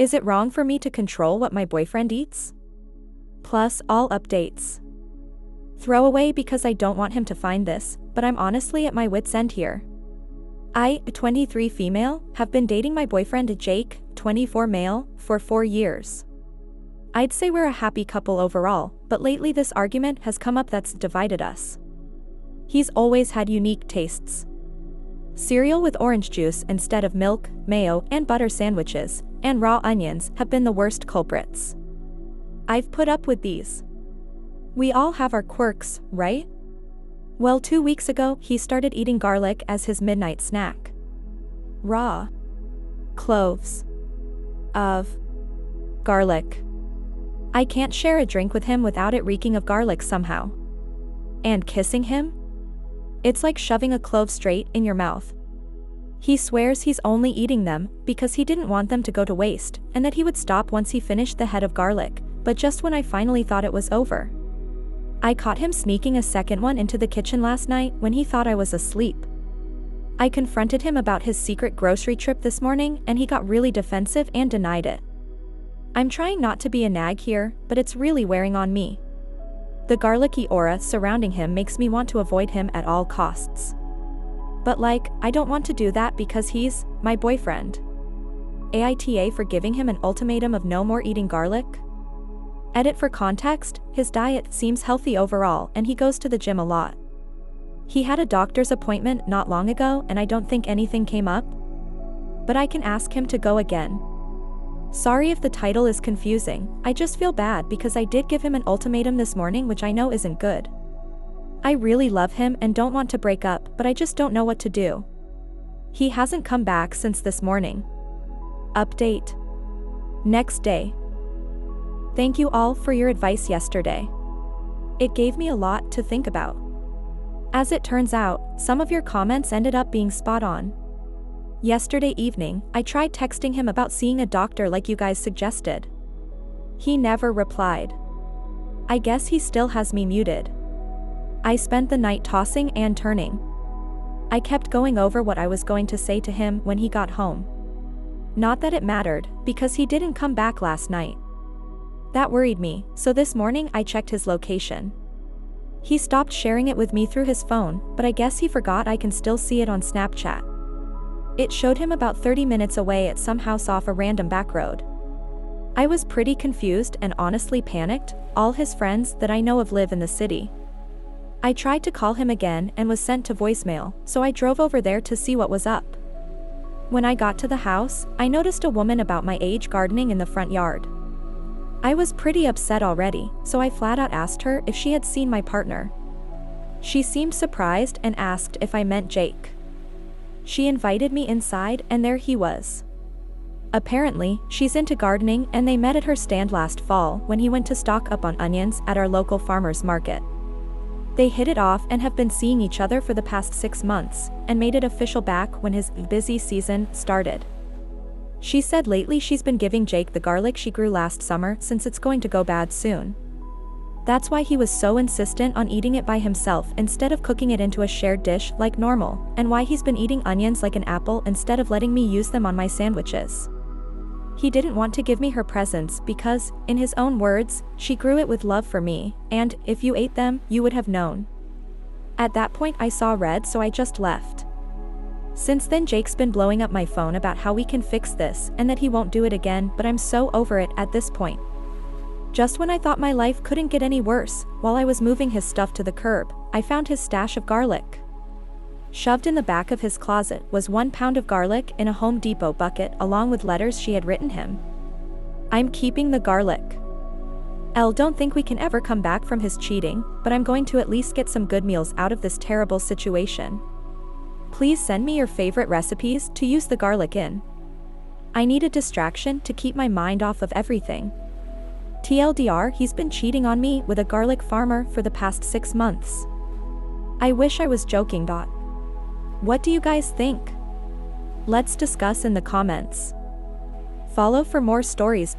Is it wrong for me to control what my boyfriend eats? Plus, all updates. Throw away because I don't want him to find this, but I'm honestly at my wit's end here. I, a 23 female, have been dating my boyfriend Jake, 24 male, for 4 years. I'd say we're a happy couple overall, but lately this argument has come up that's divided us. He's always had unique tastes. Cereal with orange juice instead of milk, mayo, and butter sandwiches, and raw onions have been the worst culprits. I've put up with these. We all have our quirks, right? Well, 2 weeks ago, he started eating garlic as his midnight snack. Raw cloves of garlic. I can't share a drink with him without it reeking of garlic somehow. And kissing him? It's like shoving a clove straight in your mouth. He swears he's only eating them because he didn't want them to go to waste, and that he would stop once he finished the head of garlic, but just when I finally thought it was over. I caught him sneaking a second one into the kitchen last night when he thought I was asleep. I confronted him about his secret grocery trip this morning and he got really defensive and denied it. I'm trying not to be a nag here, but it's really wearing on me. The garlicky aura surrounding him makes me want to avoid him at all costs. But I don't want to do that because he's my boyfriend. AITA for giving him an ultimatum of no more eating garlic? Edit for context, his diet seems healthy overall and he goes to the gym a lot. He had a doctor's appointment not long ago and I don't think anything came up. But I can ask him to go again. Sorry if the title is confusing, I just feel bad because I did give him an ultimatum this morning which I know isn't good. I really love him and don't want to break up, but I just don't know what to do. He hasn't come back since this morning. Update. Next day. Thank you all for your advice yesterday. It gave me a lot to think about. As it turns out, some of your comments ended up being spot on. Yesterday evening, I tried texting him about seeing a doctor like you guys suggested. He never replied. I guess he still has me muted. I spent the night tossing and turning. I kept going over what I was going to say to him when he got home. Not that it mattered, because he didn't come back last night. That worried me, so this morning I checked his location. He stopped sharing it with me through his phone, but I guess he forgot I can still see it on Snapchat. It showed him about 30 minutes away at some house off a random back road. I was pretty confused and honestly panicked. All his friends that I know of live in the city. I tried to call him again and was sent to voicemail, so I drove over there to see what was up. When I got to the house, I noticed a woman about my age gardening in the front yard. I was pretty upset already, so I flat out asked her if she had seen my partner. She seemed surprised and asked if I meant Jake. She invited me inside and there he was. Apparently, she's into gardening and they met at her stand last fall when he went to stock up on onions at our local farmer's market. They hit it off and have been seeing each other for the past 6 months, and made it official back when his busy season started. She said lately she's been giving Jake the garlic she grew last summer since it's going to go bad soon. That's why he was so insistent on eating it by himself instead of cooking it into a shared dish like normal, and why he's been eating onions like an apple instead of letting me use them on my sandwiches. He didn't want to give me her presents because, in his own words, she grew it with love for me, and if you ate them, you would have known. At that point I saw red, so I just left. Since then Jake's been blowing up my phone about how we can fix this and that he won't do it again, but I'm so over it at this point. Just when I thought my life couldn't get any worse, while I was moving his stuff to the curb, I found his stash of garlic. Shoved in the back of his closet was 1 pound of garlic in a Home Depot bucket along with letters she had written him. I'm keeping the garlic. Don't think we can ever come back from his cheating, but I'm going to at least get some good meals out of this terrible situation. Please send me your favorite recipes to use the garlic in. I need a distraction to keep my mind off of everything. TLDR, he's been cheating on me with a garlic farmer for the past 6 months. I wish I was joking. What do you guys think? Let's discuss in the comments. Follow for more stories.